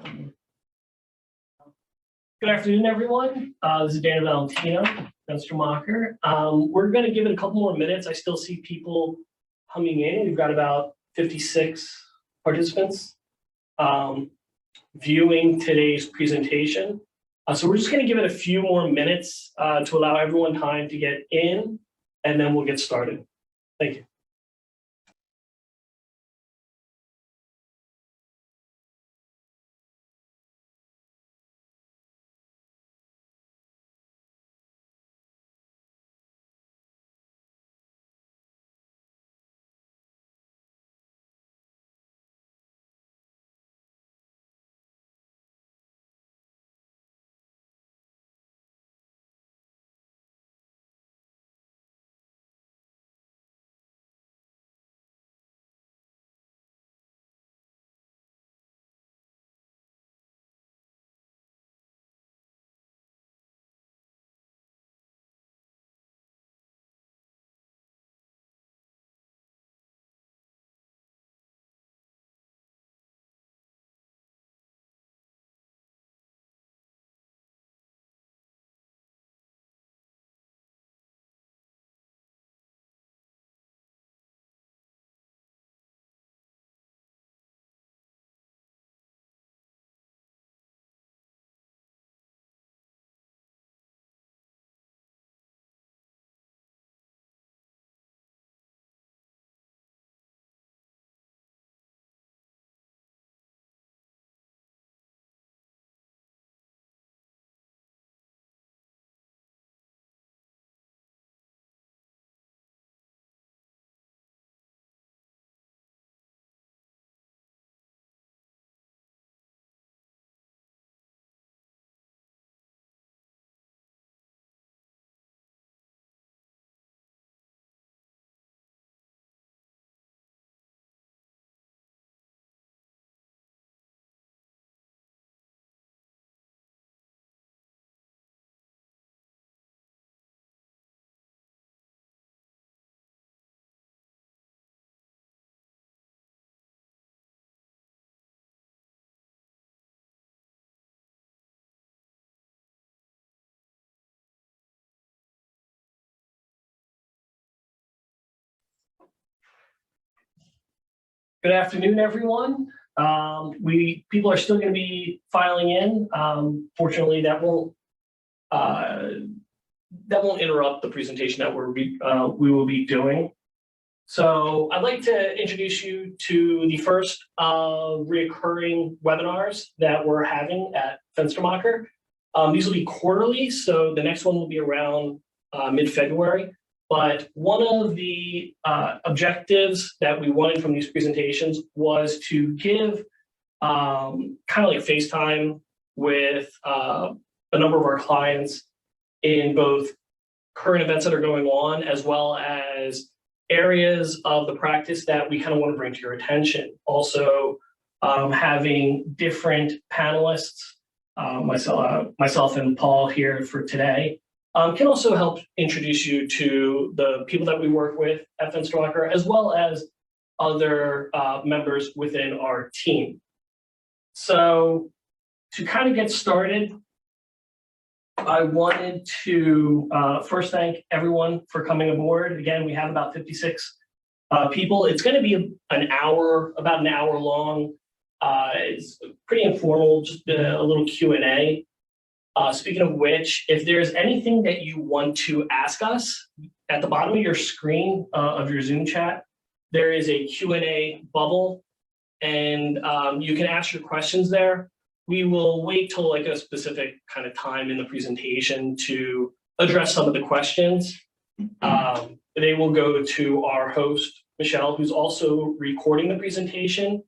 Good afternoon, everyone. This is Dan Valentino, Fenstermacher. We're going to give it a couple more minutes. I still see people coming in. We've got about 56 participants viewing today's presentation. So we're just going to give it a few more minutes to allow everyone time to get in, and then we'll get started. Thank you. Good afternoon, everyone. People are still going to be filing in. Fortunately, that won't interrupt the presentation that we will be doing. So I'd like to introduce you to the first recurring webinars that we're having at Fenstermacher. These will be quarterly, so the next one will be around mid-February. But one of the objectives that we wanted from these presentations was to give kind of like FaceTime with a number of our clients in both current events that are going on, as well as areas of the practice that we kind of want to bring to your attention. Also, having different panelists, myself and Paul here for today, can also help introduce you to the people that we work with at Fenstermacher, as well as other members within our team. So to kind of get started, I wanted to first thank everyone for coming aboard. Again, we have about 56 people. It's going to be about an hour long. It's pretty informal, just a little Q&A. Speaking of which, if there's anything that you want to ask us, at the bottom of your screen of your Zoom chat, there is a Q&A bubble, and you can ask your questions there. We will wait till like a specific kind of time in the presentation to address some of the questions. They will go to our host, Michelle, who's also recording the presentation.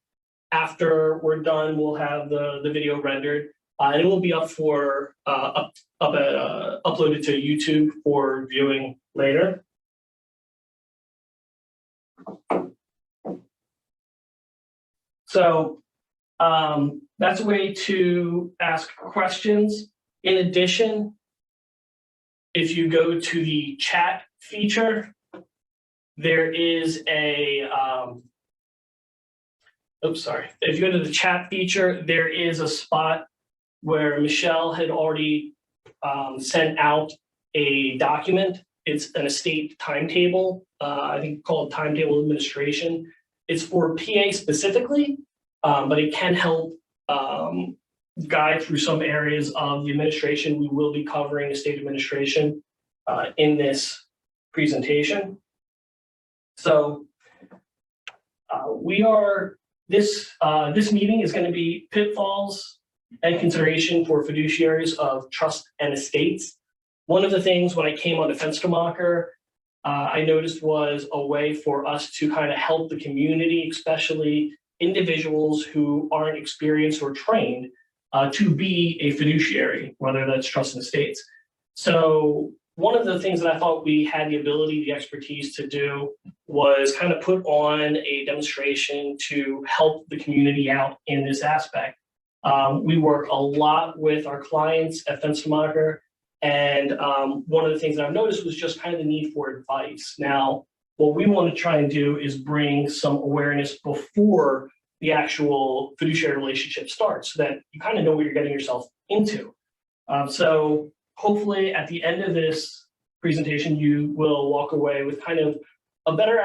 After we're done, we'll have the video rendered. And it will be up for uploaded to YouTube for viewing later. So that's a way to ask questions. In addition, if you go to the chat feature, there is a oops, sorry. If you go to the chat feature, there is a spot where Michelle had already sent out a document. It's an estate timetable, I think called timetable administration. It's for PA specifically, but it can help guide through some areas of the administration. We will be covering estate administration in this presentation. So this meeting is going to be pitfalls and consideration for fiduciaries of trust and estates. One of the things when I came on to Fenstermacher, I noticed was a way for us to kind of help the community, especially individuals who aren't experienced or trained to be a fiduciary, whether that's trust and estates. So one of the things that I thought we had the ability, the expertise to do was kind of put on a demonstration to help the community out in this aspect. We work a lot with our clients at Fenstermacher, and one of the things that I've noticed was just kind of the need for advice. Now, what we want to try and do is bring some awareness before the actual fiduciary relationship starts so that you kind of know what you're getting yourself into. So hopefully at the end of this presentation, you will walk away with kind of a better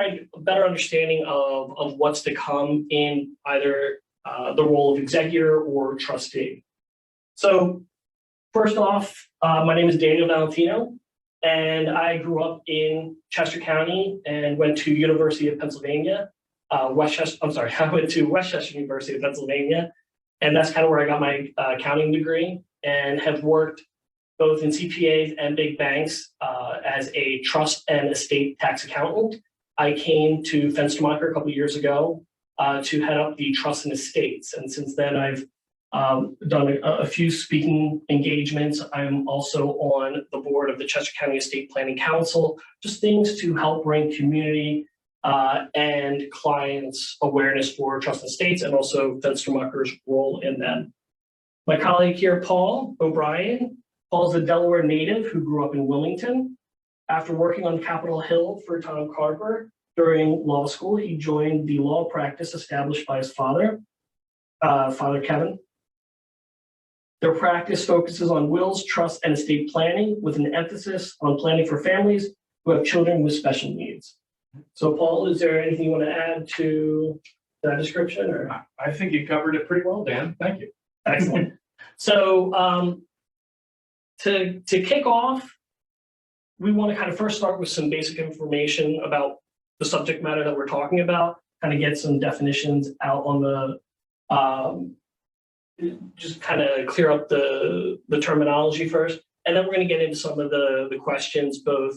understanding of what's to come in either the role of executor or trustee. So first off, my name is Daniel Valentino, and I grew up in Chester County and went to University of Pennsylvania. I went to Westchester University of Pennsylvania, and that's kind of where I got my accounting degree, and have worked both in CPAs and big banks as a trust and estate tax accountant. I came to Fenstermacher a couple of years ago to head up the trust and estates, and since then I've done a few speaking engagements. I'm also on the board of the Chester County Estate Planning Council, just things to help bring community and clients awareness for trust and estates, and also Fenstermacher's role in them. My colleague here, Paul O'Brien. Paul's a Delaware native who grew up in Wilmington. After working on Capitol Hill for Tom Carper during law school, he joined the law practice established by his father, Father Kevin. Their practice focuses on wills, trust, and estate planning with an emphasis on planning for families who have children with special needs. So Paul, is there anything you want to add to that description? Or? I think you covered it pretty well, Dan. Thank you. Excellent. So to kick off, we want to kind of first start with some basic information about the subject matter that we're talking about, kind of get some definitions out on the, just kind of clear up the terminology first. And then we're going to get into some of the questions, both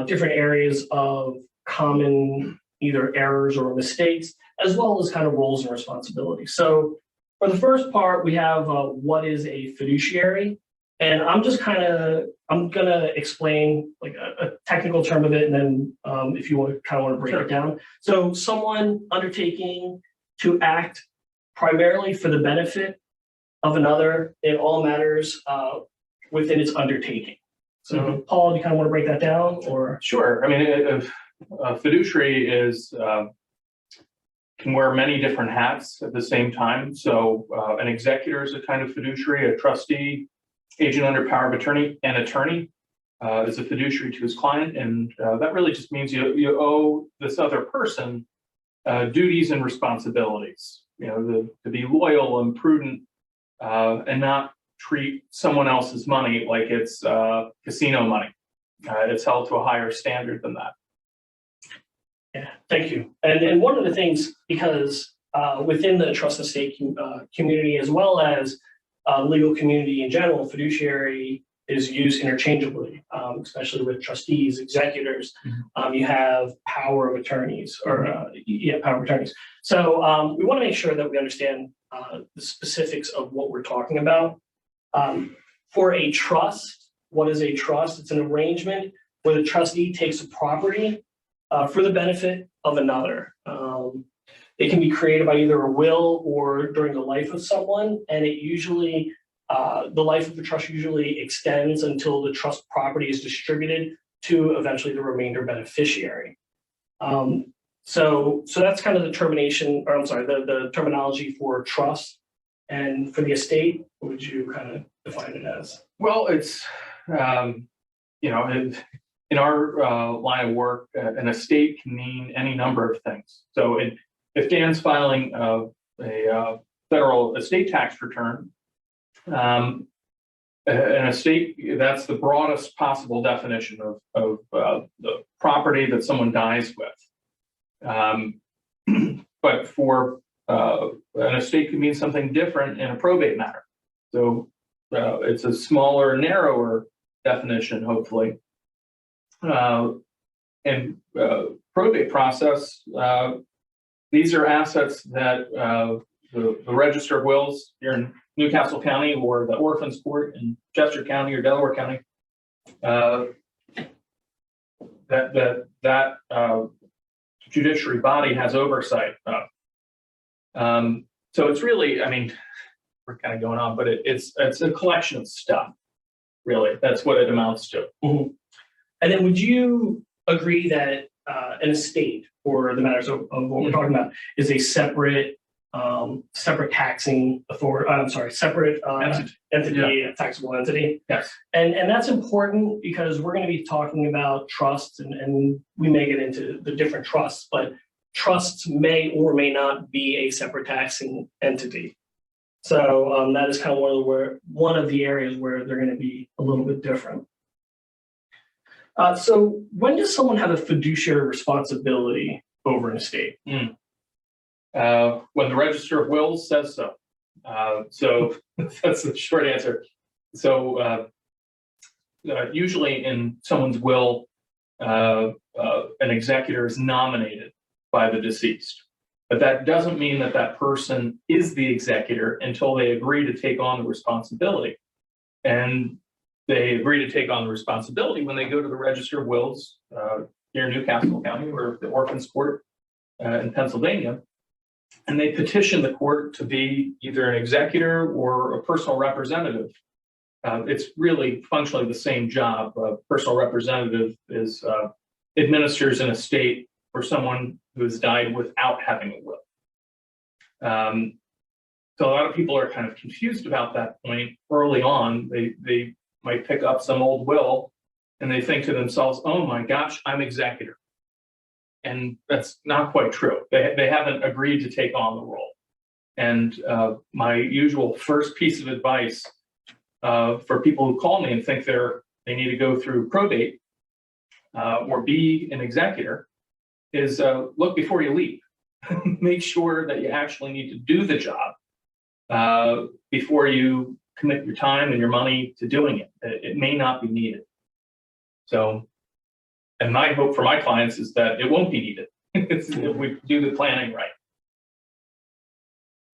different areas of common either errors or mistakes, as well as kind of roles and responsibilities. So for the first part, we have what is a fiduciary? And I'm going to explain like a technical term of it, and then if you want to break it down. So someone undertaking to act primarily for the benefit of another in all matters within its undertaking. So Paul, do you kind of want to break that down, or? Sure. I mean, a fiduciary is can wear many different hats at the same time. So an executor is a kind of fiduciary, a trustee, agent under power of attorney, and attorney is a fiduciary to his client, and that really just means you owe this other person duties and responsibilities. You know, to be loyal and prudent, and not treat someone else's money like it's casino money. It's held to a higher standard than that. Yeah, thank you. And one of the things, because within the trust and estate community, as well as legal community in general, fiduciary is used interchangeably, especially with trustees, executors. You have power of attorneys, or power of attorneys. So we want to make sure that we understand the specifics of what we're talking about. For a trust, what is a trust? It's an arrangement where the trustee takes a property for the benefit of another. It can be created by either a will or during the life of someone, and it usually, the life of the trust usually extends until the trust property is distributed to eventually the remainder beneficiary. So that's kind of the termination, or I'm sorry, the terminology for trust. And for the estate, what would you kind of define it as? Well, it's, you know, in our line of work, an estate can mean any number of things. So if Dan's filing a federal estate tax return, an estate, that's the broadest possible definition of the property that someone dies with. But for an estate can mean something different in a probate matter. So it's a smaller, narrower definition, hopefully. And probate process, these are assets that the Register of Wills here in Newcastle County or the Orphans Court in Chester County or Delaware County, that judiciary body has oversight of. So it's really, I mean, we're kind of going on, but it's a collection of stuff, really. That's what it amounts to. Mm-hmm. And then would you agree that an estate, or the matters of what we're talking about, is a separate taxing authority, I'm sorry, separate entity, a taxable entity? Yes. And that's important because we're going to be talking about trusts, and we may get into the different trusts, but trusts may or may not be a separate taxing entity. So that is kind of one of the areas where they're going to be a little bit different. So when does someone have a fiduciary responsibility over an estate? When the Register of Wills says so. So that's the short answer. So usually in someone's will, an executor is nominated by the deceased. But that doesn't mean that that person is the executor until they agree to take on the responsibility. And they agree to take on the responsibility when they go to the Register of Wills here in Newcastle County or the Orphans Court in Pennsylvania. And they petition the court to be either an executor or a personal representative. It's really functionally the same job. A personal representative is administers an estate for someone who has died without having a will. So a lot of people are kind of confused about that point early on. They might pick up some old will and they think to themselves, oh my gosh, I'm executor. And that's not quite true. They haven't agreed to take on the role. And my usual first piece of advice for people who call me and think they need to go through probate or be an executor is look before you leap. Make sure that you actually need to do the job before you commit your time and your money to doing it. It may not be needed. So, and my hope for my clients is that it won't be needed if we do the planning right.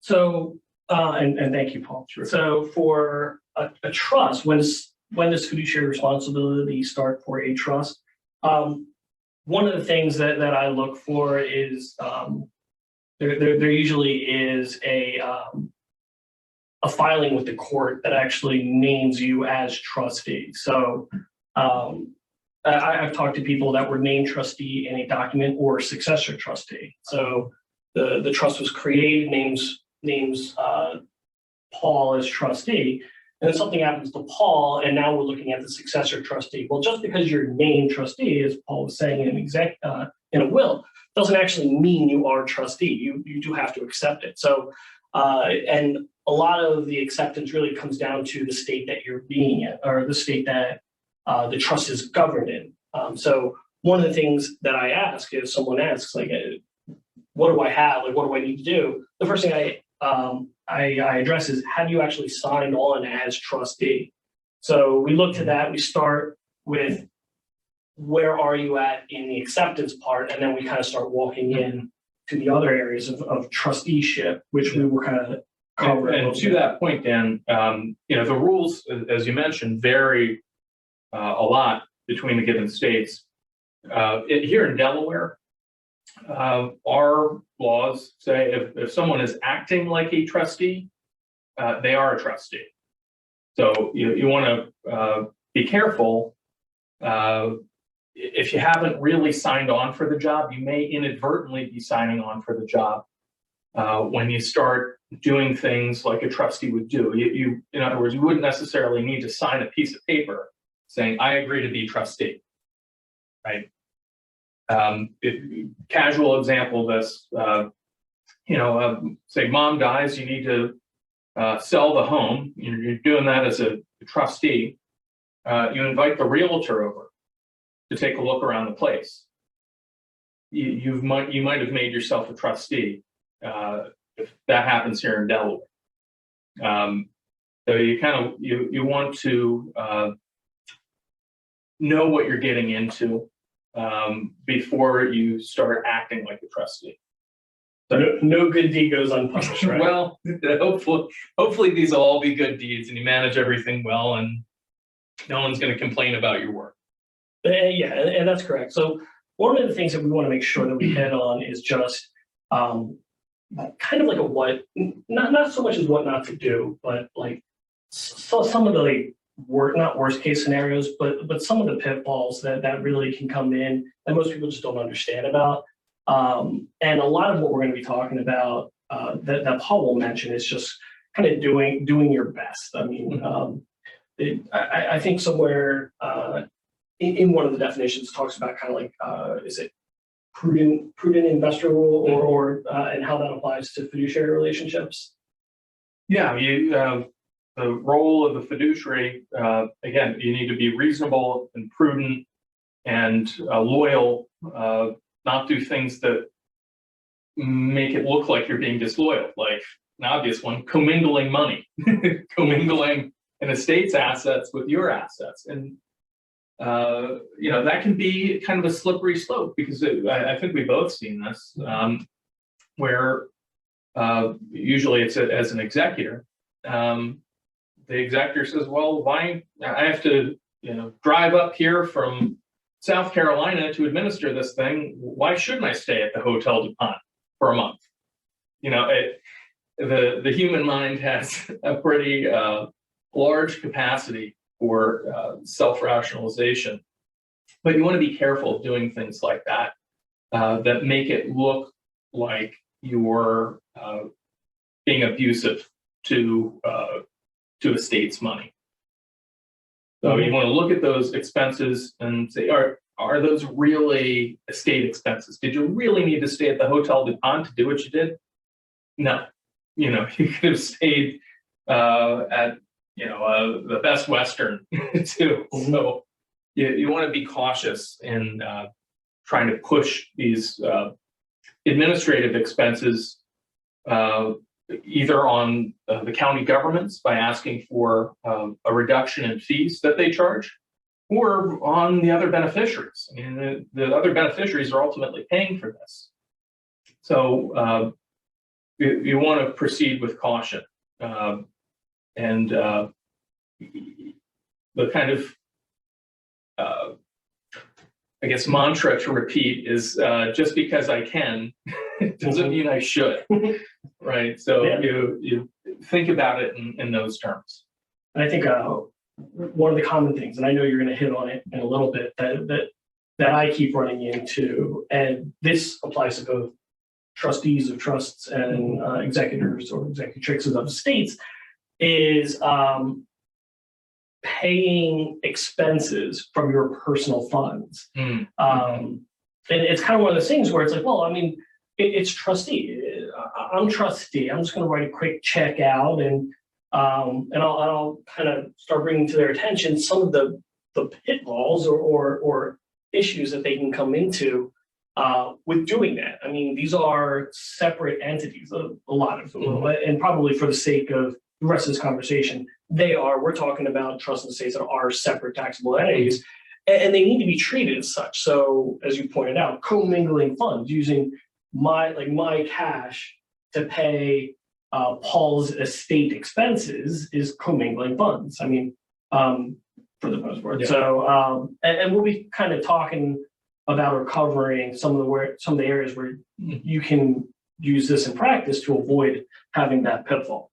So, and thank you, Paul. Sure. So for a trust, when does fiduciary responsibility start for a trust? One of the things that I look for is there usually is a filing with the court that actually names you as trustee. So I've talked to people that were named trustee in a document or successor trustee. So the trust was created, names Paul as trustee, and then something happens to Paul, and now we're looking at the successor trustee. Well, just because you're named trustee, as Paul was saying in a will, doesn't actually mean you are trustee. You do have to accept it. So, and a lot of the acceptance really comes down to the state that you're being in, or the state that the trust is governed in. So one of the things that I ask, if someone asks, like, what do I have? Like, what do I need to do? The first thing I address is, have you actually signed on as trustee? So we look to that. We start with where are you at in the acceptance part, and then we kind of start walking in to the other areas of trusteeship, which we were kind of covering. And to that point, Dan, the rules, as you mentioned, vary a lot between the given states. Here in Delaware, our laws say if someone is acting like a trustee, they are a trustee. So you want to be careful if you haven't really signed on for the job, you may inadvertently be signing on for the job when you start doing things like a trustee would do. In other words, you wouldn't necessarily need to sign a piece of paper saying, I agree to be trustee, right? Casual example of this, say mom dies, you need to sell the home. You're doing that as a trustee. You invite the realtor over to take a look around the place. You might have made yourself a trustee if that happens here in Delaware. So you want to know what you're getting into before you start acting like a trustee. So no good deed goes unpunished, right? Well, hopefully these will all be good deeds and you manage everything well and no one's going to complain about your work. Yeah, and that's correct. So one of the things that we want to make sure that we hit on is just kind of like a what, not so much as what not to do, but like some of the not worst case scenarios, but some of the pitfalls that really can come in that most people just don't understand about. And a lot of what we're going to be talking about that Paul will mention is just kind of doing your best. I mean, I think somewhere in one of the definitions talks about kind of like is it prudent investor rule or and how that applies to fiduciary relationships. Yeah, the role of the fiduciary, again, you need to be reasonable and prudent and loyal, not do things that make it look like you're being disloyal, like an obvious one, commingling money, commingling an estate's assets with your assets. And, that can be kind of a slippery slope because I think we've both seen this, where usually it's as an executor, the executor says, well, why I have to, drive up here from South Carolina to administer this thing. Why shouldn't I stay at the Hotel DuPont for a month? The human mind has a pretty large capacity for self-rationalization, but you want to be careful of doing things like that that make it look like you're being abusive to estate's money. So you want to look at those expenses and say, are those really estate expenses? Did you really need to stay at the Hotel DuPont to do what you did? No. You could have stayed at the Best Western too. So you want to be cautious in trying to push these administrative expenses either on the county governments by asking for a reduction in fees that they charge, or on the other beneficiaries. I mean, the other beneficiaries are ultimately paying for this. So you want to proceed with caution. And the kind of, I guess, mantra to repeat is just because I can doesn't mean I should, right? So Yeah. you think about it in those terms. And I think one of the common things, and I know you're going to hit on it in a little bit, that I keep running into, and this applies to both trustees of trusts and executors or executrixes of estates, is paying expenses from your personal funds. And it's kind of one of those things where it's like, well, I mean, it's trustee. I'm trustee. I'm just going to write a quick check out, and I'll kind of start bringing to their attention some of the pitfalls or issues that they can come into with doing that. I mean, these are separate entities, a lot of them, and probably for the sake of the rest of this conversation, we're talking about trusts and estates that are separate taxable entities, and they need to be treated as such. So, as you pointed out, commingling funds, using my cash to pay Paul's estate expenses is commingling funds. I mean, for the most part. Yeah. So, and we'll be kind of talking about or covering some of the areas where you can use this in practice to avoid having that pitfall.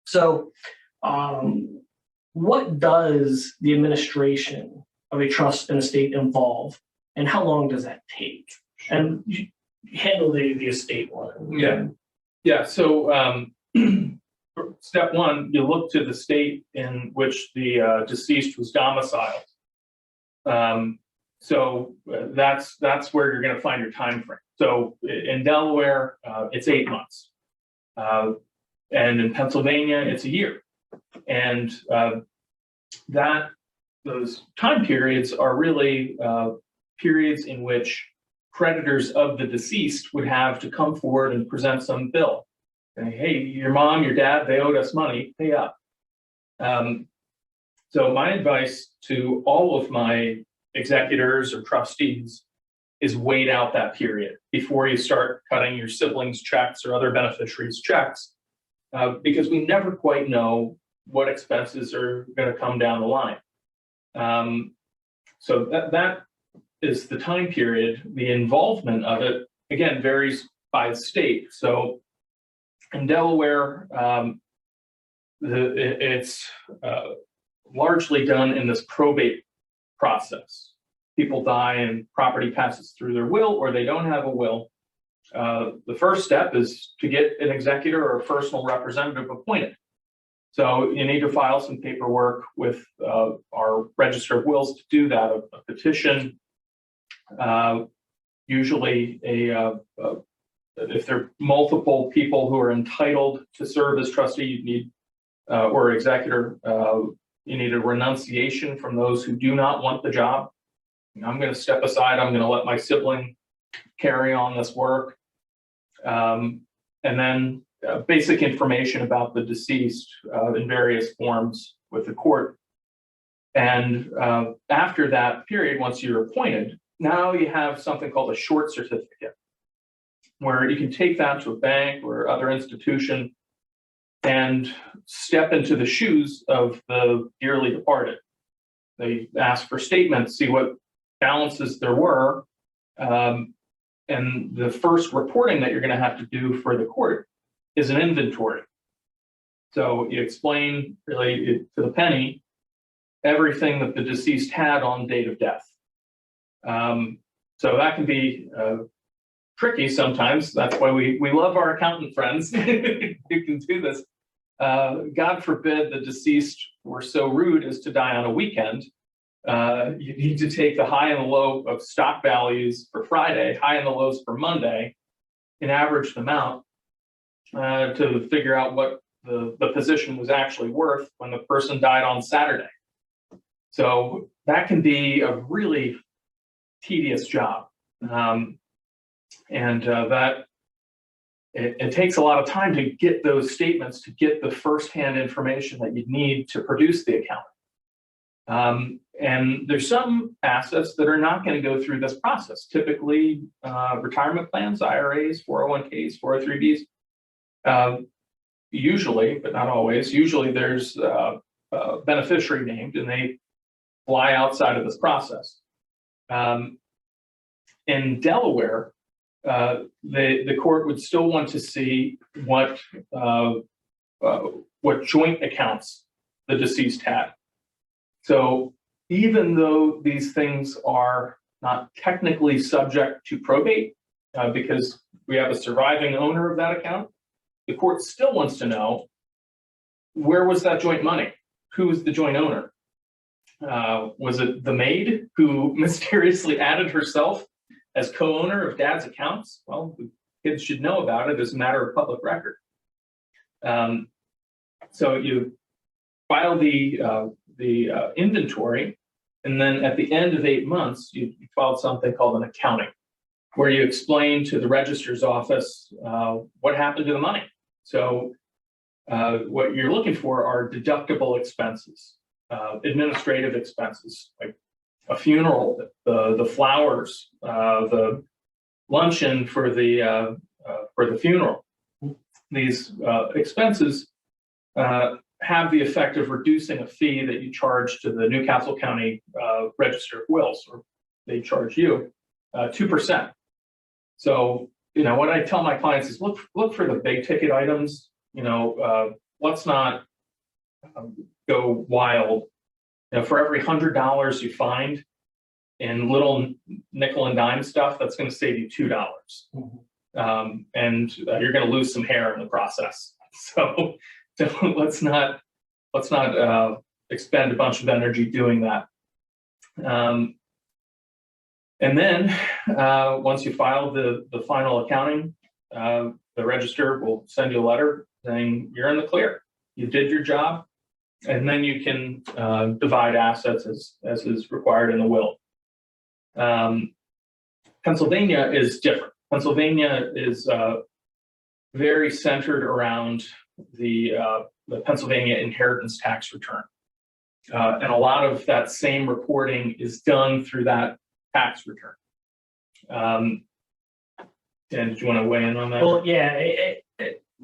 So, what does the administration of a trust and estate involve? And how long does that take? And you handle the estate one. Yeah. So step one, you look to the state in which the deceased was domiciled. So that's where you're going to find your time frame. So in Delaware, it's 8 months, and in Pennsylvania, it's a year. And those time periods are really periods in which creditors of the deceased would have to come forward and present some bill. Say, hey, your mom, your dad, they owed us money, pay up. So my advice to all of my executors or trustees is wait out that period before you start cutting your siblings' checks or other beneficiaries' checks, because we never quite know what expenses are going to come down the line. So that is the time period. The involvement of it, again, varies by state. So in Delaware, it's largely done in this probate process. People die and property passes through their will, or they don't have a will. The first step is to get an executor or a personal representative appointed. So you need to file some paperwork with our Register of Wills to do that, a petition. Usually if there are multiple people who are entitled to serve as trustee, you need, or executor, you need a renunciation from those who do not want the job. I'm going to step aside. I'm going to let my sibling carry on this work. And then basic information about the deceased in various forms with the court. And after that period, once you're appointed, now you have something called a short certificate, where you can take that to a bank or other institution and step into the shoes of the dearly departed. They ask for statements, see what balances there were. And the first reporting that you're going to have to do for the court is an inventory. So you explain really to the penny everything that the deceased had on date of death. So that can be tricky sometimes. That's why we love our accountant friends who can do this. God forbid the deceased were so rude as to die on a weekend. You need to take the high and the low of stock values for Friday, high and the lows for Monday, and average them out to figure out what the position was actually worth when the person died on Saturday. So that can be a really tedious job. That it takes a lot of time to get those statements, to get the firsthand information that you need to produce the account. And there's some assets that are not going to go through this process. Typically, retirement plans, IRAs, 401ks, 403bs. Usually, but not always, usually there's a beneficiary named and they fly outside of this process. In Delaware, the court would still want to see what joint accounts the deceased had. So even though these things are not technically subject to probate, because we have a surviving owner of that account, the court still wants to know, where was that joint money? Who was the joint owner? Was it the maid who mysteriously added herself as co-owner of dad's accounts? Well, the kids should know about it as a matter of public record. So you file the inventory, and then at the end of 8 months, you filed something called an accounting, where you explain to the registrar's office what happened to the money. So what you're looking for are deductible expenses, administrative expenses, like a funeral, the flowers, the luncheon for the funeral. These expenses have the effect of reducing a fee that you charge to the Newcastle County Register of Wills, or they charge you 2%. So, what I tell my clients is look for the big ticket items. Let's not go wild for every $100 you find in little nickel and dime stuff, that's going to save you $2. And you're going to lose some hair in the process. So let's not expend a bunch of energy doing that. And then once you file the final accounting, the register will send you a letter saying you're in the clear. You did your job, and then you can divide assets as is required in the will. Pennsylvania is different. Pennsylvania is very centered around the Pennsylvania inheritance tax return. And a lot of that same reporting is done through that tax return. Dan, did you want to weigh in on that? Well, yeah,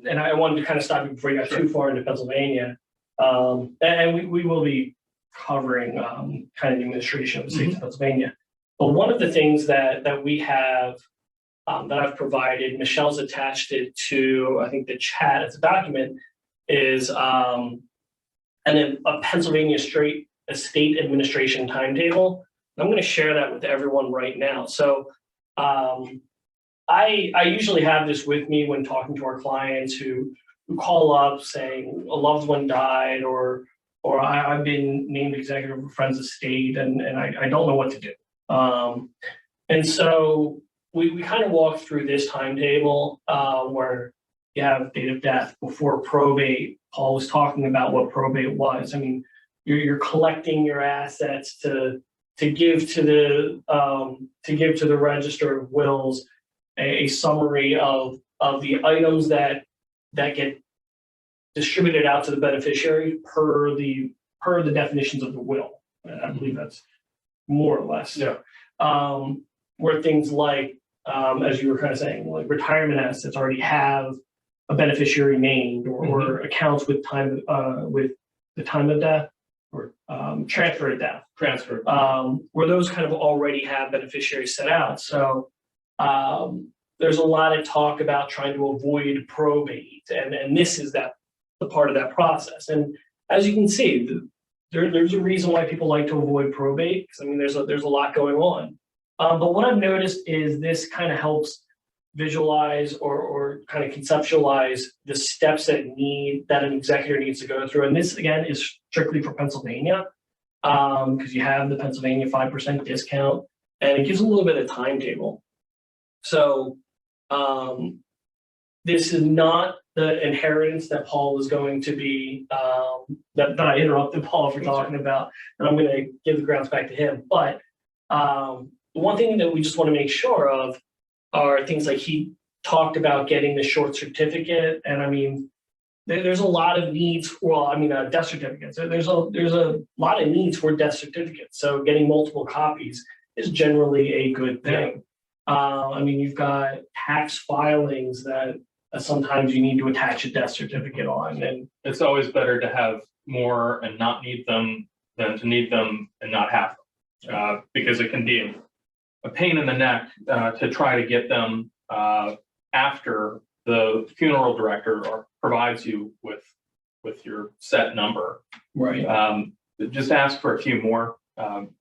and I wanted to kind of stop you before you got too far into Pennsylvania. And we will be covering kind of the administration of the state of Pennsylvania. But one of the things that we have that I've provided, Michelle's attached it to, I think, the chat as a document, is a Pennsylvania straight estate administration timetable. And I'm going to share that with everyone right now. So I usually have this with me when talking to our clients who call up saying a loved one died, or I've been named executive of a friend's estate and I don't know what to do. And so we kind of walk through this timetable where you have date of death before probate. Paul was talking about what probate was. I mean, you're collecting your assets to give to the register of wills a summary of the items that get distributed out to the beneficiary per the definitions of the will. I believe that's more or less. Yeah. Where things like, as you were kind of saying, like retirement assets already have a beneficiary named, or accounts with the time of death, or transfer of death. Where those kind of already have beneficiaries set out. So there's a lot of talk about trying to avoid probate, and this is the part of that process. And as you can see, there's a reason why people like to avoid probate, because I mean there's a lot going on. But what I've noticed is this kind of helps visualize or kind of conceptualize the steps that an executor needs to go through. And this again is strictly for Pennsylvania, because you have the Pennsylvania 5% discount, and it gives a little bit of timetable. So this is not the inheritance that Paul was going to be, that I interrupted Paul for talking about, and I'm going to give the grounds back to him. But one thing that we just want to make sure of are things like he talked about getting the short certificate. And I mean, there's a lot of needs for, death certificates. There's a lot of needs for death certificates. So getting multiple copies is generally a good thing. I mean, you've got tax filings that sometimes you need to attach a death certificate on. And it's always better to have more and not need them than to need them and not have them, because it can be a pain in the neck to try to get them after the funeral director provides you with your set number. Right. Just ask for a few more.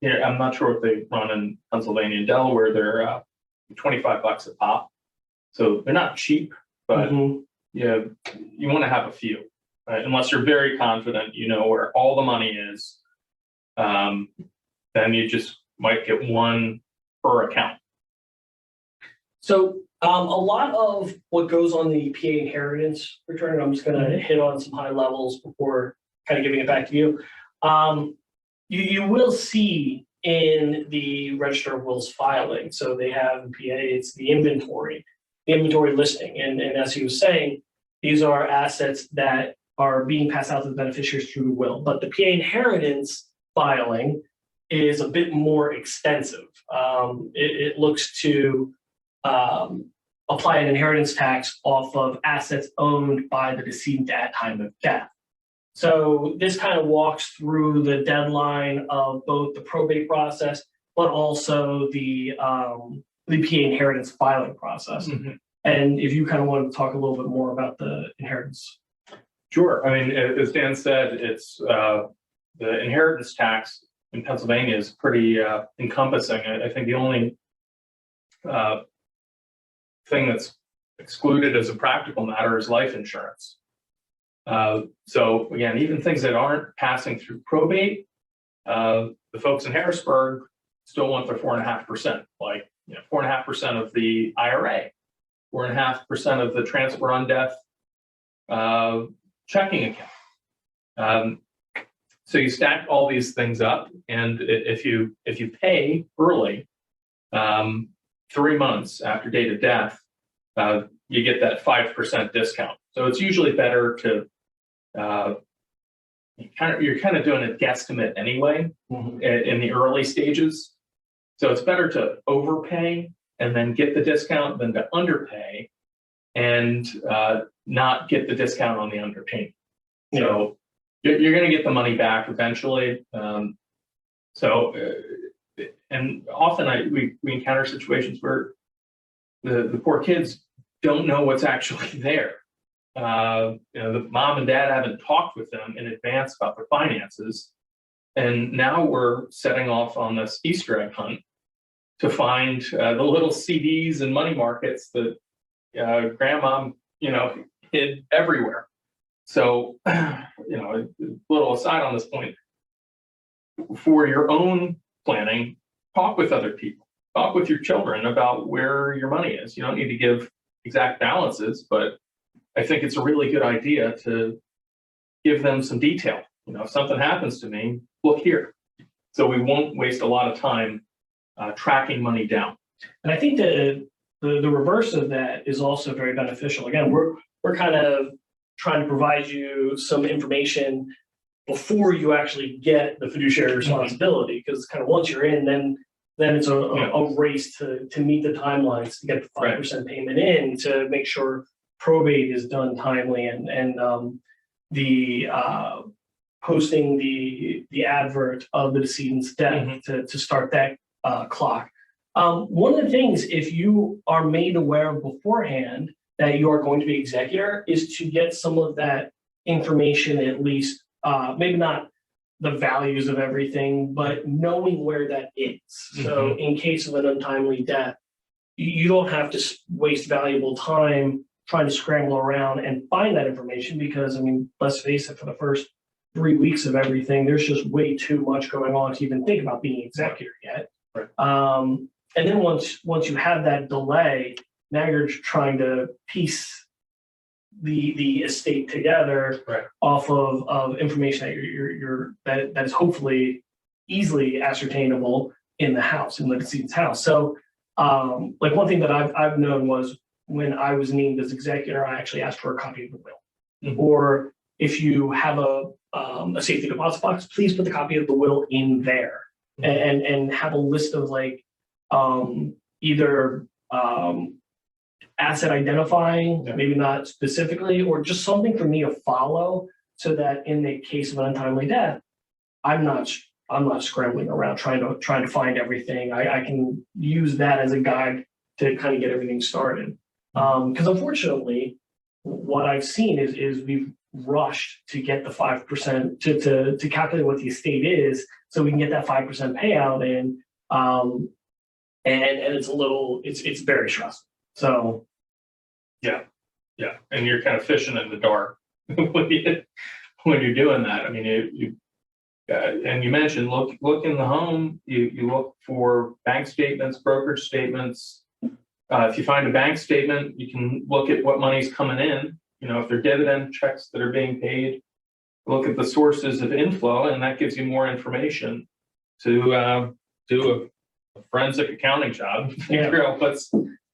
Here, I'm not sure what they run in Pennsylvania and Delaware. They're $25 a pop, so they're not cheap, but yeah, you want to have a few, right? Unless you're very confident you know where all the money is, then you just might get one per account. So a lot of what goes on the PA inheritance return, I'm just going to hit on some high levels before kind of giving it back to you. You will see in the Register of Wills filing, so they have in PA, it's the inventory listing. And as he was saying, these are assets that are being passed out to the beneficiaries through the will. But the PA inheritance filing is a bit more extensive. It looks to apply an inheritance tax off of assets owned by the decedent at time of death. So this kind of walks through the deadline of both the probate process, but also the PA inheritance filing process. And if you kind of want to talk a little bit more about the inheritance. Sure. I mean, as Dan said, it's the inheritance tax in Pennsylvania is pretty encompassing. I think the only thing that's excluded as a practical matter is life insurance. So again, even things that aren't passing through probate, the folks in Harrisburg still want their 4.5%, like 4.5% of the IRA, 4.5% of the transfer on death checking account. So you stack all these things up, and if you pay early, 3 months after date of death, you get that 5% discount. So it's usually better to you're kind of doing a guesstimate anyway in the early stages. So it's better to overpay and then get the discount than to underpay and not get the discount on the underpayment. So you're going to get the money back eventually. And often we encounter situations where the poor kids don't know what's actually there. The mom and dad haven't talked with them in advance about their finances. And now we're setting off on this Easter egg hunt to find the little CDs and money markets that grandma, hid everywhere. So, a little aside on this point, for your own planning, talk with other people, talk with your children about where your money is. You don't need to give exact balances, but I think it's a really good idea to give them some detail. If something happens to me, look here. So we won't waste a lot of time tracking money down. And I think the reverse of that is also very beneficial. Again, we're kind of trying to provide you some information before you actually get the fiduciary responsibility, because kind of once you're in, then it's a race to meet the timelines to get the 5% payment in, to make sure probate is done timely, and the posting the advert of the decedent's death to start that clock. One of the things, if you are made aware of beforehand that you are going to be executor, is to get some of that information, at least, maybe not the values of everything, but knowing where that is. So in case of an untimely death, you don't have to waste valuable time trying to scramble around and find that information, because, let's face it, for the first 3 weeks of everything, there's just way too much going on to even think about being executor yet. And then once you have that delay, now you're trying to piece the estate together off of information that is hopefully easily ascertainable in the house, in the decedent's house. So one thing that I've known was, when I was named as executor, I actually asked for a copy of the will. Or if you have a safety deposit box, please put the copy of the will in there, and have a list of either asset identifying, maybe not specifically, or just something for me to follow, so that in the case of an untimely death, I'm not scrambling around trying to find everything. I can use that as a guide to kind of get everything started. Because unfortunately, what I've seen is we've rushed to get the 5% to calculate what the estate is, so we can get that 5% payout in, and it's very stressful. So yeah, and you're kind of fishing in the dark when you're doing that. And you mentioned look in the home. You look for bank statements, brokerage statements. If you find a bank statement, you can look at what money's coming in. If they're dividend checks that are being paid, look at the sources of inflow, and that gives you more information to do a forensic accounting job. Figure out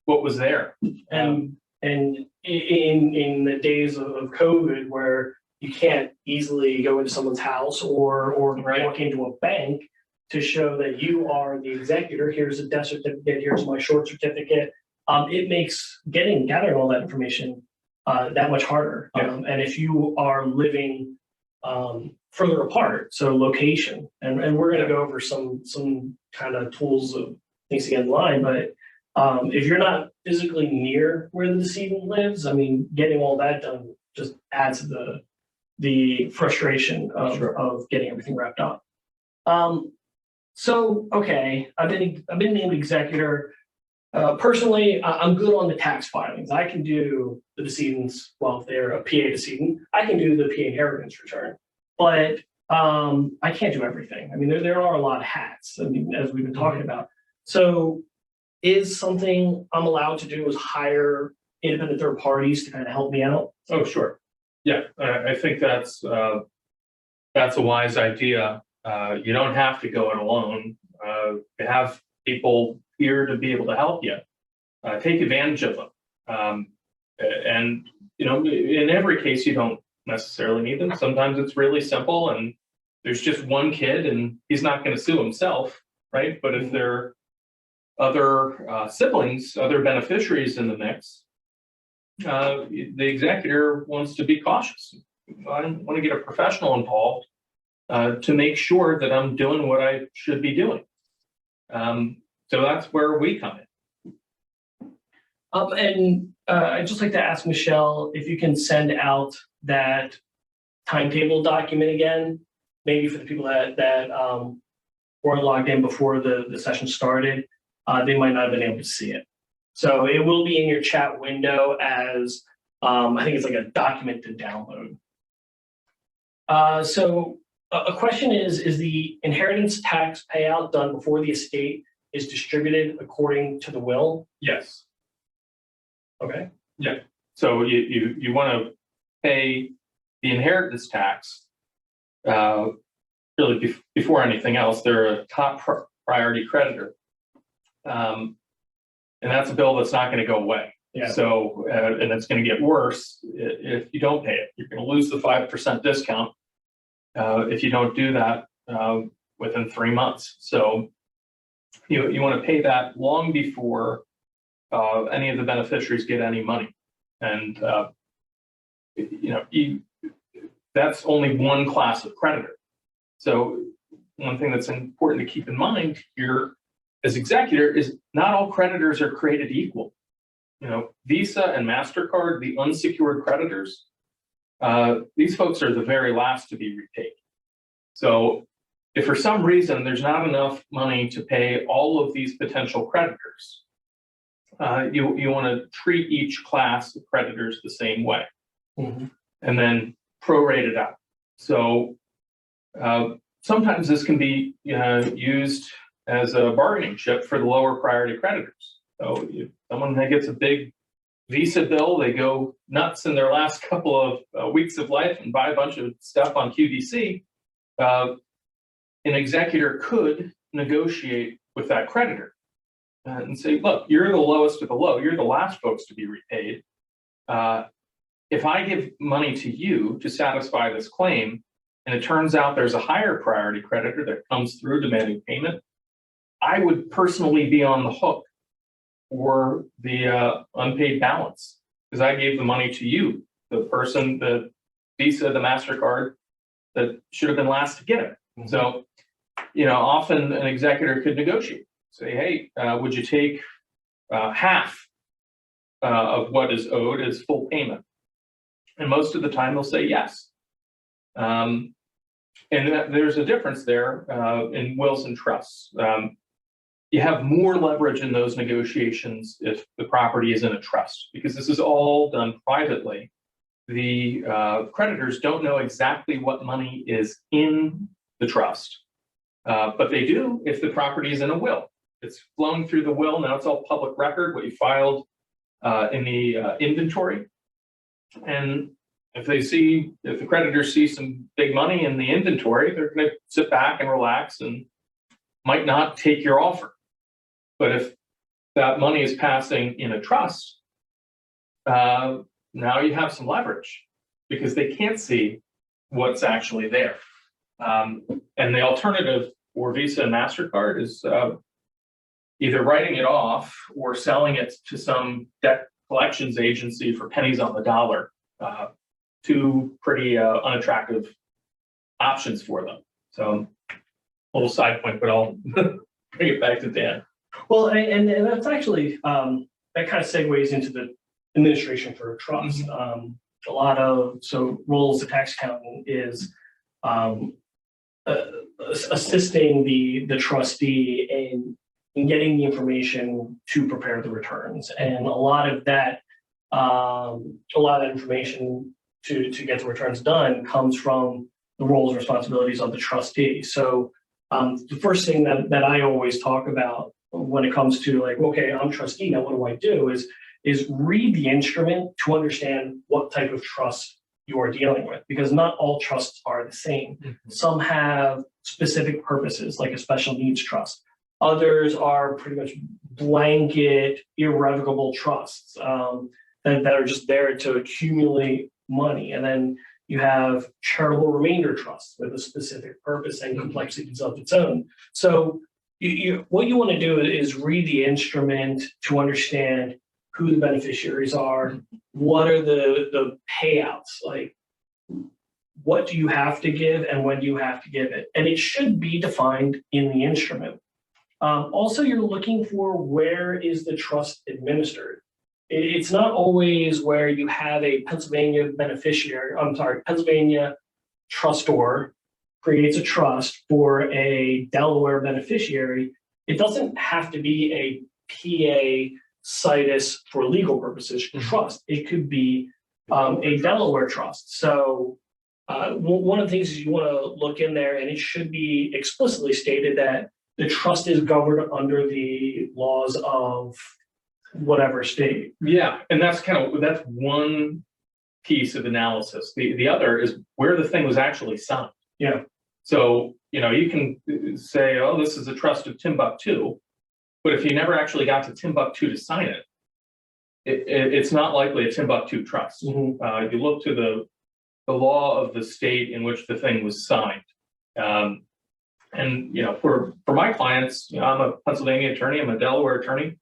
what was there. And in the days of COVID, where you can't easily go into someone's house or walk into a bank to show that you are the executor, here's a death certificate, here's my short certificate. It makes gathering all that information that much harder. And if you are living further apart, so location, and we're going to go over some kind of tools of things to get in line, but if you're not physically near where the decedent lives, getting all that done just adds to the frustration of, Sure. of getting everything wrapped up. So, okay, I've been named executor. Personally, I'm good on the tax filings. I can do the decedents, well, if they're a PA decedent, I can do the PA inheritance return. But I can't do everything. I mean, there are a lot of hats, I mean, as we've been talking about. So is something I'm allowed to do is hire independent third parties to kind of help me out? Oh, sure. Yeah, I think that's a wise idea. You don't have to go it alone. You have people here to be able to help you. Take advantage of them. And, you know, in every case, you don't necessarily need them. Sometimes it's really simple and there's just one kid and he's not going to sue himself, right? But if there are other siblings, other beneficiaries in the mix, the executor wants to be cautious. I want to get a professional involved to make sure that I'm doing what I should be doing. So that's where we come in. I'd just like to ask Michelle if you can send out that timetable document again, maybe for the people that weren't logged in before the session started. They might not have been able to see it. So it will be in your chat window as, I think it's like a document to download. So a question is the inheritance tax payout done before the estate is distributed according to the will? Yes. Okay. Yeah. So you want to pay the inheritance tax really before anything else. They're a top priority creditor. And that's a bill that's not going to go away. Yeah. So, and it's going to get worse if you don't pay it. You're going to lose the 5% discount if you don't do that within 3 months. So, you want to pay that long before any of the beneficiaries get any money. And, that's only one class of creditor. So, one thing that's important to keep in mind here as executor is not all creditors are created equal. Visa and MasterCard, the unsecured creditors, these folks are the very last to be repaid. So if for some reason there's not enough money to pay all of these potential creditors, you want to treat each class of creditors the same way, and then prorate it out. So sometimes this can be used as a bargaining chip for the lower priority creditors. So if someone that gets a big Visa bill, they go nuts in their last couple of weeks of life and buy a bunch of stuff on QVC. An executor could negotiate with that creditor and say, look, you're the lowest of the low. You're the last folks to be repaid. If I give money to you to satisfy this claim, and it turns out there's a higher priority creditor that comes through demanding payment, I would personally be on the hook for the unpaid balance because I gave the money to you, the person, the Visa, the MasterCard that should have been last to get it. So, often an executor could negotiate, say, hey, would you take half of what is owed as full payment? And most of the time they'll say yes. And there's a difference there in wills and trusts. You have more leverage in those negotiations if the property is in a trust, because this is all done privately. The creditors don't know exactly what money is in the trust, but they do if the property is in a will. It's flown through the will. Now it's all public record, what you filed in the inventory. And if the creditors see some big money in the inventory, they're going to sit back and relax and might not take your offer. But if that money is passing in a trust, now you have some leverage because they can't see what's actually there. And the alternative for Visa and MasterCard is either writing it off or selling it to some debt collections agency for pennies on the dollar. Two pretty unattractive options for them. So, a little side point, but I'll bring it back to Dan. Well, and that's actually, that kind of segues into the administration for a trust. a lot of, so role as a tax accountant is um, uh, assisting the trustee in getting the information to prepare the returns. And a lot of that information to get the returns done comes from the roles and responsibilities of the trustee. So the first thing that I always talk about when it comes to like, okay, I'm trustee, now what do I do is read the instrument to understand what type of trust you are dealing with, because not all trusts are the same. Some have specific purposes, like a special needs trust. Others are pretty much blanket, irrevocable trusts that are just there to accumulate money. And then you have charitable remainder trusts with a specific purpose and complexities of its own. So what you want to do is read the instrument to understand who the beneficiaries are, what are the payouts, like what do you have to give and when do you have to give it? And it should be defined in the instrument. Also, you're looking for where is the trust administered. It's not always where you have a Pennsylvania Pennsylvania trustor creates a trust for a Delaware beneficiary. It doesn't have to be a PA situs for legal purposes trust. It could be a Delaware trust. So one of the things is you want to look in there, and it should be explicitly stated that the trust is governed under the laws of whatever state. Yeah, and that's one piece of analysis. The other is where the thing was actually signed. Yeah. So, you can say, oh, this is a trust of Timbuktu, but if you never actually got to Timbuktu to sign it, it's not likely a Timbuktu trust. You look to the law of the state in which the thing was signed. And for my clients, I'm a Pennsylvania attorney, I'm a Delaware attorney.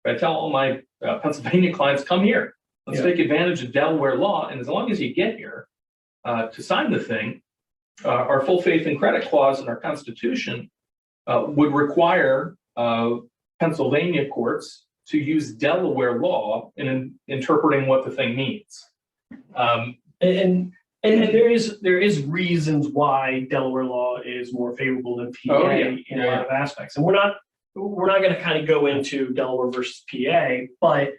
I tell all my Pennsylvania clients, come here, let's take advantage of Delaware law. And as long as you get here to sign the thing, our full faith and credit clause in our Constitution would require Pennsylvania courts to use Delaware law in interpreting what the thing means. And there is reasons why Delaware law is more favorable than PA in a lot of aspects, and we're not going to kind of go into Delaware versus PA, but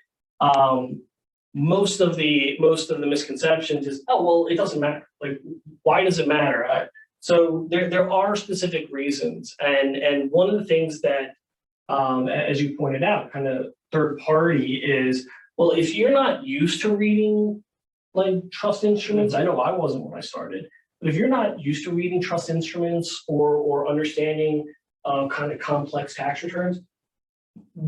most of the misconceptions is, oh well, it doesn't matter. Like, why does it matter? So there are specific reasons, and one of the things that, as you pointed out, kind of third party is, well, if you're not used to reading like trust instruments, I know I wasn't when I started, but if you're not used to reading trust instruments or understanding kind of complex tax returns,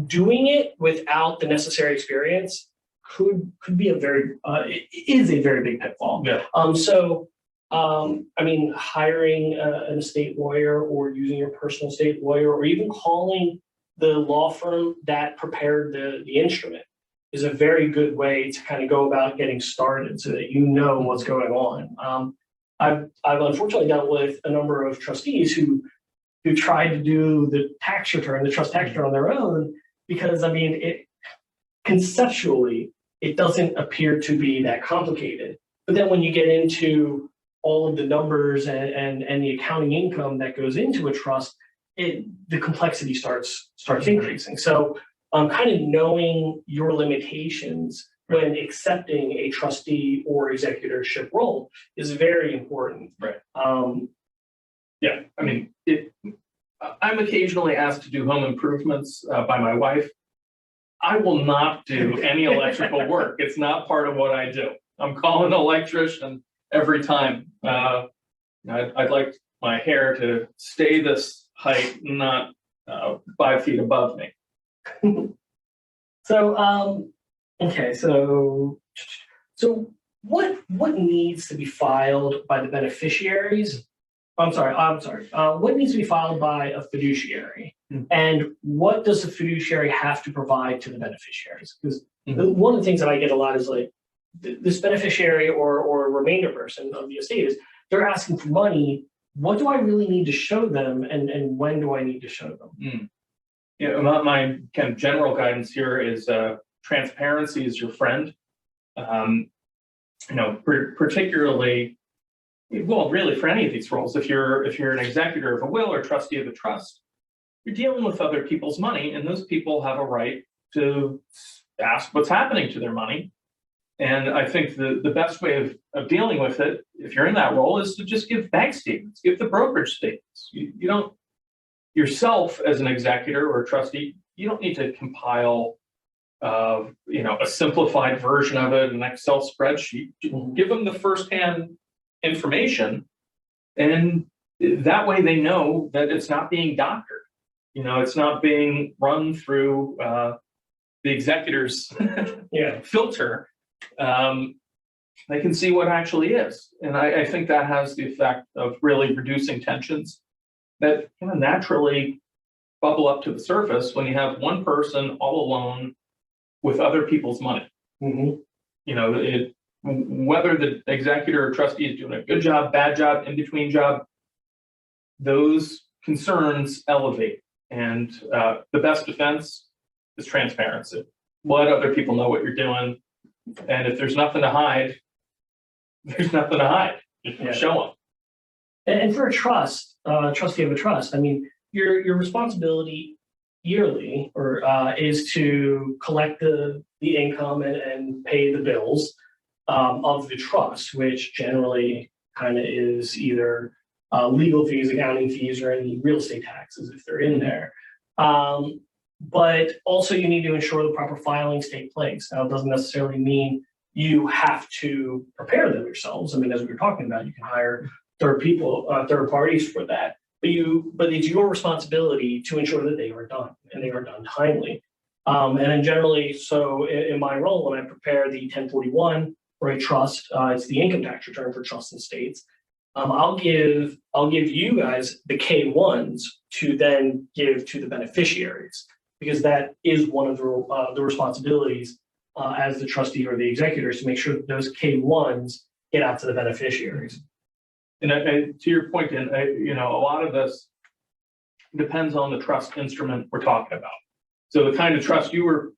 doing it without the necessary experience could be it is a very big pitfall. Yeah. I mean, hiring an estate lawyer or using your personal estate lawyer or even calling the law firm that prepared the instrument is a very good way to kind of go about getting started so that you know what's going on. I've unfortunately dealt with a number of trustees who tried to do the tax return, the trust tax return on their own, because I mean, conceptually, it doesn't appear to be that complicated. But then when you get into all of the numbers and the accounting income that goes into a trust, the complexity starts increasing. So kind of knowing your limitations when accepting a trustee or executorship role is very important. Right. Yeah, I mean, I'm occasionally asked to do home improvements by my wife. I will not do any electrical work. It's not part of what I do. I'm calling an electrician every time. I'd like my hair to stay this height, not 5 feet above me. So, okay, so what needs to be filed by the beneficiaries? I'm sorry. What needs to be filed by a fiduciary, and what does the fiduciary have to provide to the beneficiaries? Because one of the things that I get a lot is like this beneficiary or remainder person of the estate is they're asking for money. What do I really need to show them, and when do I need to show them? Yeah, my kind of general guidance here is transparency is your friend. particularly, well, really for any of these roles, if you're an executor of a will or trustee of a trust, you're dealing with other people's money, and those people have a right to ask what's happening to their money. And I think the best way of dealing with it, if you're in that role, is to just give bank statements, give the brokerage statements. You don't, yourself as an executor or a trustee, you don't need to compile a simplified version of it, an Excel spreadsheet. Give them the firsthand information, and that way they know that it's not being doctored. It's not being run through the executor's filter. They can see what actually is, and I think that has the effect of really reducing tensions that kind of naturally bubble up to the surface when you have one person all alone with other people's money. Whether the executor or trustee is doing a good job, bad job, in between job, those concerns elevate. And the best defense is transparency. Let other people know what you're doing. And if there's nothing to hide, there's nothing to hide. Show them. And for a trust, trustee of a trust, I mean, your responsibility yearly is to collect the income and pay the bills of the trust, which generally kind of is either legal fees, accounting fees, or any real estate taxes if they're in there. But also you need to ensure the proper filings take place. Now, it doesn't necessarily mean you have to prepare them yourselves. I mean, as we were talking about, you can hire third parties for that. But it's your responsibility to ensure that they are done and they are done timely. And then generally, so in my role, when I prepare the 1041 for a trust, it's the income tax return for trusts and states. I'll give you guys the K1s to then give to the beneficiaries, because that is one of the responsibilities as the trustee or the executors to make sure that those K1s get out to the beneficiaries. And to your point, and a lot of this depends on the trust instrument we're talking about. So the kind of trust you were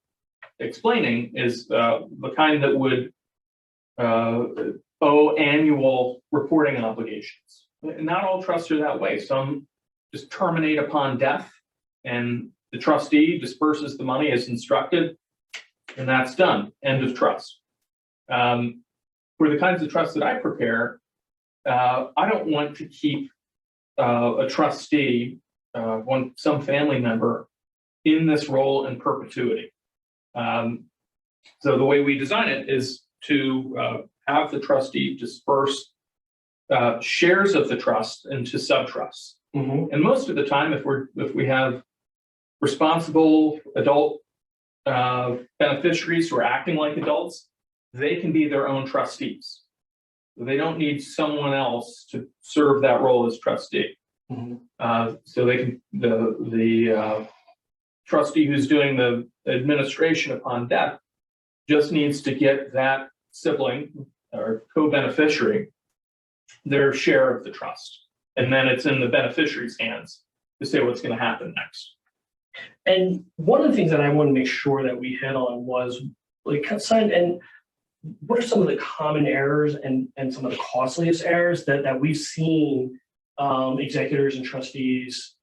explaining is the kind that would owe annual reporting obligations. And not all trusts are that way. Some just terminate upon death, and the trustee disperses the money as instructed, and that's done. End of trust. For the kinds of trusts that I prepare, I don't want to keep a trustee, some family member, in this role in perpetuity. So the way we design it is to have the trustee disperse shares of the trust into subtrusts. And most of the time, if we have responsible adult beneficiaries who are acting like adults, they can be their own trustees. They don't need someone else to serve that role as trustee. So they can the trustee who's doing the administration upon death just needs to get that sibling or co-beneficiary their share of the trust, and then it's in the beneficiary's hands to say what's going to happen next. And one of the things that I want to make sure that we hit on was what are some of the common errors and some of the costliest errors that we've seen executors and trustees,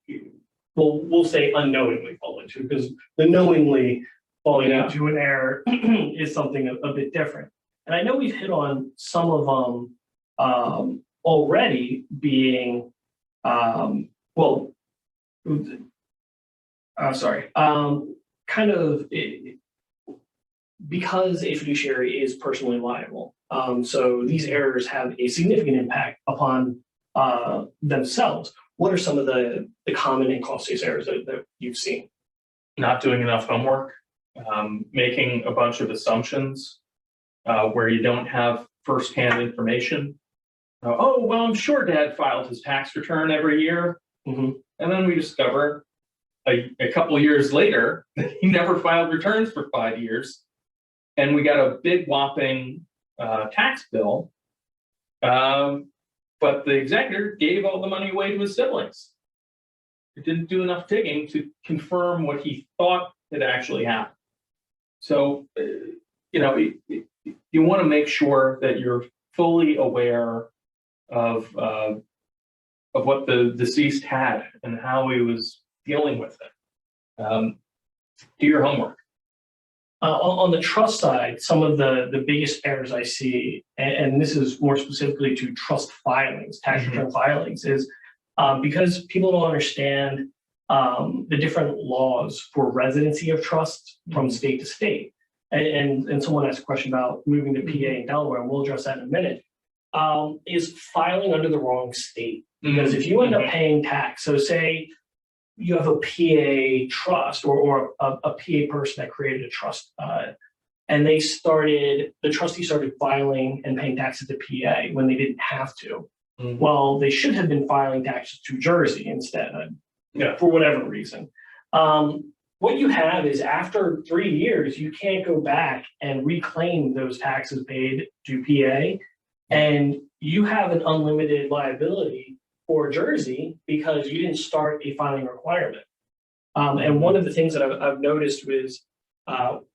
we'll say unknowingly fall into, because the knowingly falling into an error is something a bit different. And I know we've hit on some of them already, being because a fiduciary is personally liable. So these errors have a significant impact upon themselves. What are some of the common and costliest errors that you've seen? Not doing enough homework, making a bunch of assumptions where you don't have firsthand information. Oh, well, I'm sure Dad filed his tax return every year. And then we discover a couple of years later that he never filed returns for 5 years. And we got a big whopping tax bill. But the executor gave all the money away to his siblings. It didn't do enough digging to confirm what he thought had actually happened. So, you want to make sure that you're fully aware of what the deceased had and how he was dealing with it. Do your homework. On the trust side, some of the biggest errors I see, and this is more specifically to trust filings, tax return filings, is because people don't understand the different laws for residency of trust from state to state. And someone asked a question about moving to PA and Delaware, and we'll address that in a minute, is filing under the wrong state. Because if you end up paying tax, so say you have a PA trust or a PA person that created a trust, and the trustee started filing and paying taxes to PA when they didn't have to. Well, they should have been filing taxes to Jersey instead, for whatever reason. What you have is after 3 years, you can't go back and reclaim those taxes paid to PA, and you have an unlimited liability for Jersey because you didn't start a filing requirement. And one of the things that I've noticed was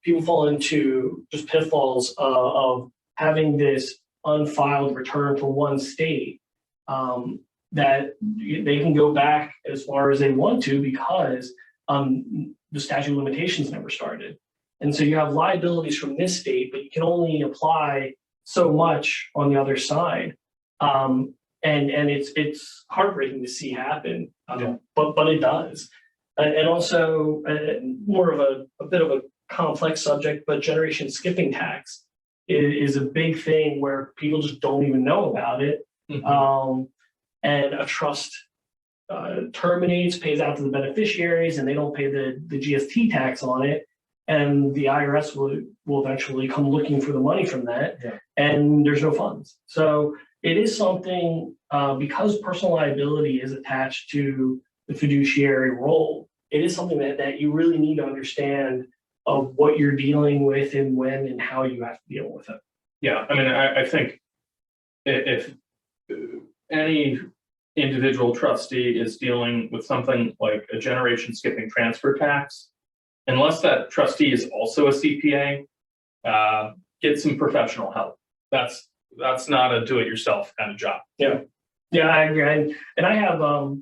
people fall into just pitfalls of having this unfiled return for one state that they can go back as far as they want to because the statute of limitations never started. And so you have liabilities from this state, but you can only apply so much on the other side. And it's heartbreaking to see happen, but it does. And also more of a bit of a complex subject, but generation skipping tax is a big thing where people just don't even know about it. And a trust terminates, pays out to the beneficiaries, and they don't pay the GST tax on it. And the IRS will eventually come looking for the money from that, and there's no funds. So it is something, because personal liability is attached to the fiduciary role, it is something that you really need to understand of what you're dealing with and when and how you have to deal with it. Yeah, I mean, I think if any individual trustee is dealing with something like a generation skipping transfer tax, unless that trustee is also a CPA, get some professional help. That's not a do-it-yourself kind of job. Yeah, I agree. And I have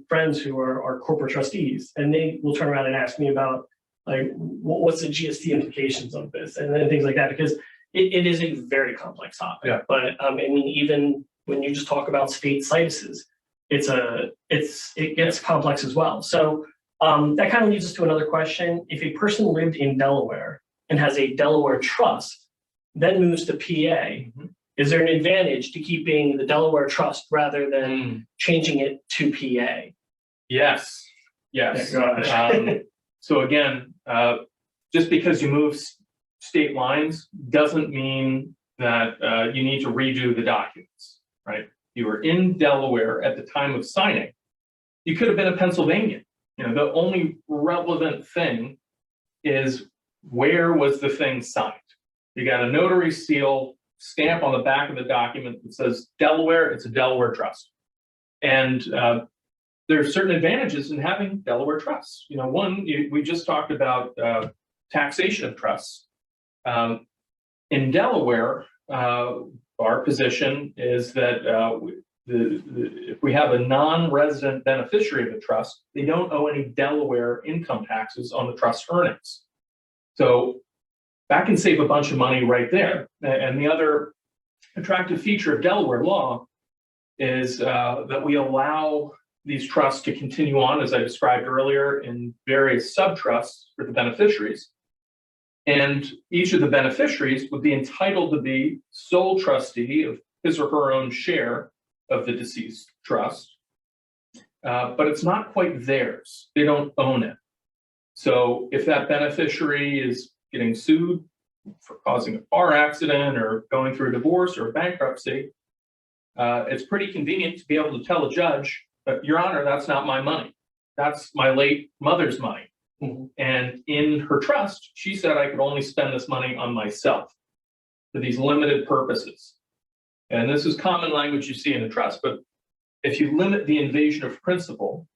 friends who are corporate trustees, and they will turn around and ask me about like what's the GST implications of this and then things like that, because it is a very complex topic. But I mean, even when you just talk about state statuses, it gets complex as well. So that kind of leads us to another question. If a person lived in Delaware and has a Delaware trust, then moves to PA, is there an advantage to keeping the Delaware trust rather than changing it to PA? Yes. So again, just because you move state lines doesn't mean that you need to redo the documents, right? You were in Delaware at the time of signing. You could have been in Pennsylvania. You know, the only relevant thing is where was the thing signed? You got a notary seal stamp on the back of the document that says Delaware, it's a Delaware trust. And there are certain advantages in having Delaware trusts. You know, one, we just talked about taxation of trusts. In Delaware, our position is that if we have a non-resident beneficiary of the trust, they don't owe any Delaware income taxes on the trust earnings. So that can save a bunch of money right there. And the other attractive feature of Delaware law is that we allow these trusts to continue on, as I described earlier, in various sub-trusts for the beneficiaries. And each of the beneficiaries would be entitled to be sole trustee of his or her own share of the deceased trust. But it's not quite theirs. They don't own it. So if that beneficiary is getting sued for causing a car accident or going through a divorce or bankruptcy, it's pretty convenient to be able to tell a judge, Your Honor, that's not my money. That's my late mother's money. And in her trust, she said I could only spend this money on myself for these limited purposes. And this is common language you see in a trust, but if you limit the invasion of principle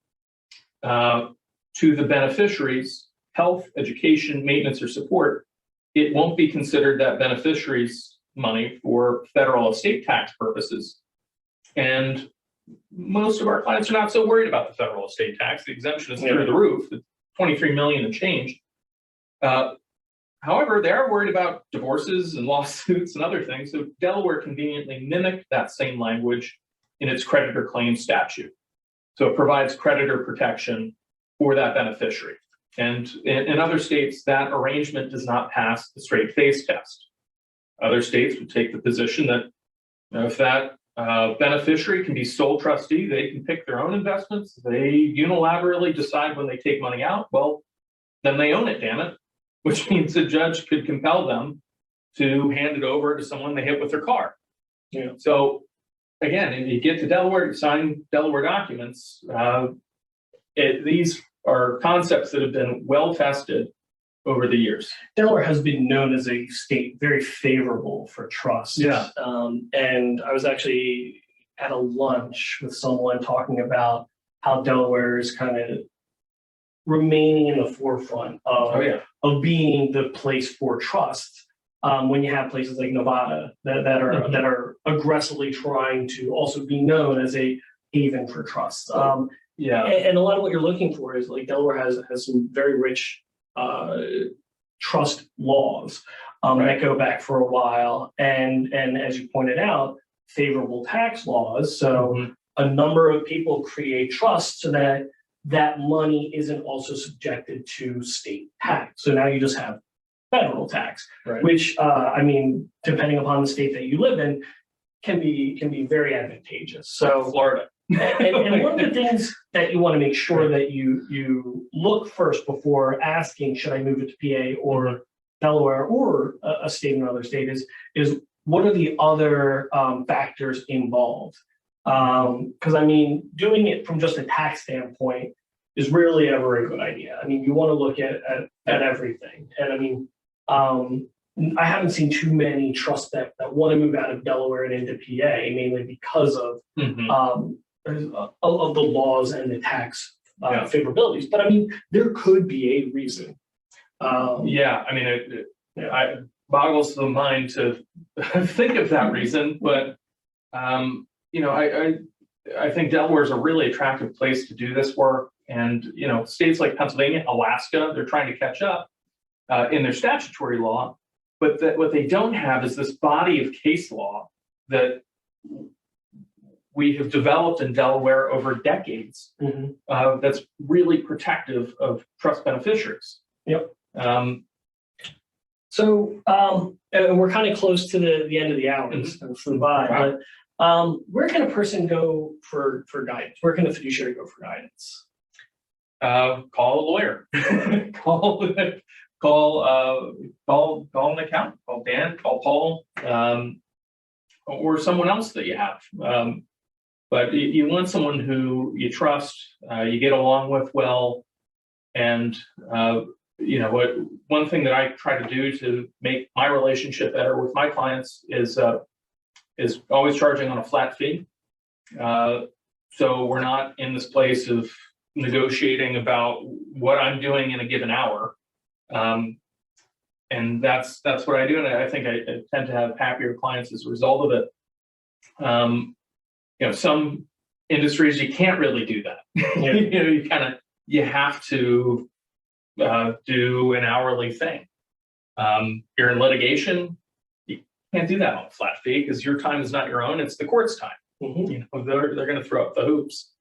to the beneficiary's health, education, maintenance, or support, it won't be considered that beneficiary's money for federal estate tax purposes. And most of our clients are not so worried about the federal estate tax. The exemption is through the roof, it's 23 million and change. However, they are worried about divorces and lawsuits and other things. So Delaware conveniently mimicked that same language in its creditor claim statute. So it provides creditor protection for that beneficiary. And in other states, that arrangement does not pass the straight face test. Other states would take the position that if that beneficiary can be sole trustee, they can pick their own investments. They unilaterally decide when they take money out. Well, then they own it, damn it, which means the judge could compel them to hand it over to someone they hit with their car. Yeah. So again, if you get to Delaware, you sign Delaware documents. These are concepts that have been well tested over the years. Delaware has been known as a state very favorable for trusts. Yeah. And I was actually at a lunch with someone talking about how Delaware is kind of remaining in the forefront of being the place for trusts. When you have places like Nevada that are aggressively trying to also be known as a haven for trusts. And a lot of what you're looking for is like Delaware has some very rich trust laws that go back for a while, and as you pointed out, favorable tax laws. So a number of people create trusts so that that money isn't also subjected to state tax. So now you just have federal tax, which I mean, depending upon the state that you live in, can be very advantageous. So Florida. and one of the things that you want to make sure that you look first before asking, should I move it to PA or Delaware or a state in another state, is what are the other factors involved? Because I mean, doing it from just a tax standpoint is rarely ever a good idea. I mean, you want to look at everything. And I mean, I haven't seen too many trusts that want to move out of Delaware and into PA, mainly because of the laws and the tax favorabilities. But I mean, there could be a reason. I mean, it boggles the mind to think of that reason, but you know, I think Delaware is a really attractive place to do this work. And you know, states like Pennsylvania, Alaska, they're trying to catch up in their statutory law, but what they don't have is this body of case law that we have developed in Delaware over decades that's really protective of trust beneficiaries. Yep. So and we're kind of close to the end of the hour. It's flew by. But where can a person go for guidance? Where can a fiduciary go for guidance? Call a lawyer. call an accountant. Call Dan. Call Paul. Or someone else that you have. But you want someone who you trust, you get along with well, and you know, one thing that I try to do to make my relationship better with my clients is always charging on a flat fee. So we're not in this place of negotiating about what I'm doing in a given hour. And that's what I do, and I think I tend to have happier clients as a result of it. You know, some industries you can't really do that. You know, you have to do an hourly thing. You're in litigation, you can't do that on a flat fee because your time is not your own; it's the court's time. You know, they're going to throw up the hoops.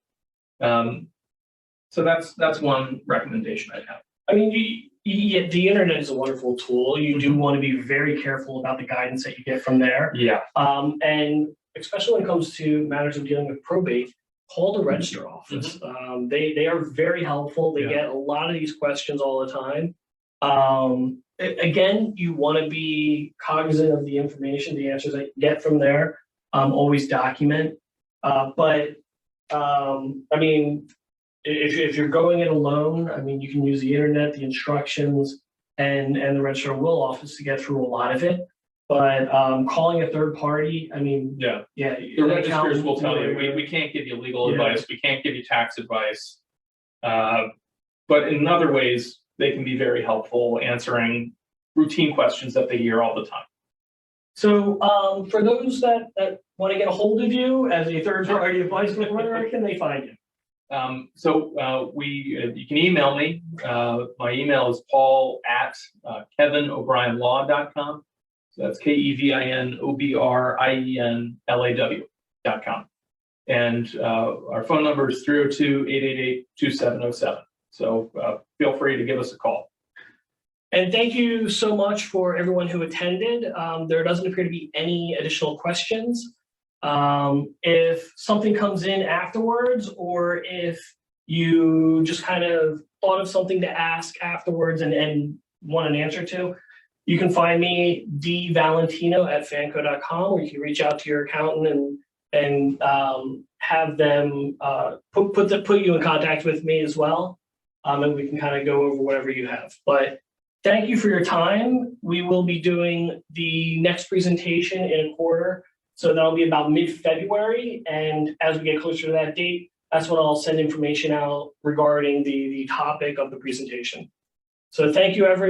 So that's one recommendation I'd have. I mean, the internet is a wonderful tool. You do want to be very careful about the guidance that you get from there. Yeah. And especially when it comes to matters of dealing with probate, call the register office. They are very helpful. They get a lot of these questions all the time. Again, you want to be cognizant of the information, the answers that you get from there. Always document. But I mean, if you're going it alone, I mean, you can use the internet, the instructions, and the register and will office to get through a lot of it. But calling a third party, I mean, the registers will tell you we can't give you legal advice, we can't give you tax advice, but in other ways they can be very helpful answering routine questions that they hear all the time. So for those that want to get a hold of you as a third-party advisor, where can they find you? You can email me. My email is paul@KevinO'BrienLaw.com. So that's KevinO'BrienLaw.com. And our phone number is 302-888-2707. So feel free to give us a call. And thank you so much for everyone who attended. There doesn't appear to be any additional questions. If something comes in afterwards, or if you just kind of thought of something to ask afterwards and want an answer to, you can find me dvalentino@fanco.com, or you can reach out to your accountant and have them put you in contact with me as well, and we can kind of go over whatever you have. But thank you for your time. We will be doing the next presentation in a quarter. So that'll be about mid-February. And as we get closer to that date, that's when I'll send information out regarding the topic of the presentation. So thank you, everyone.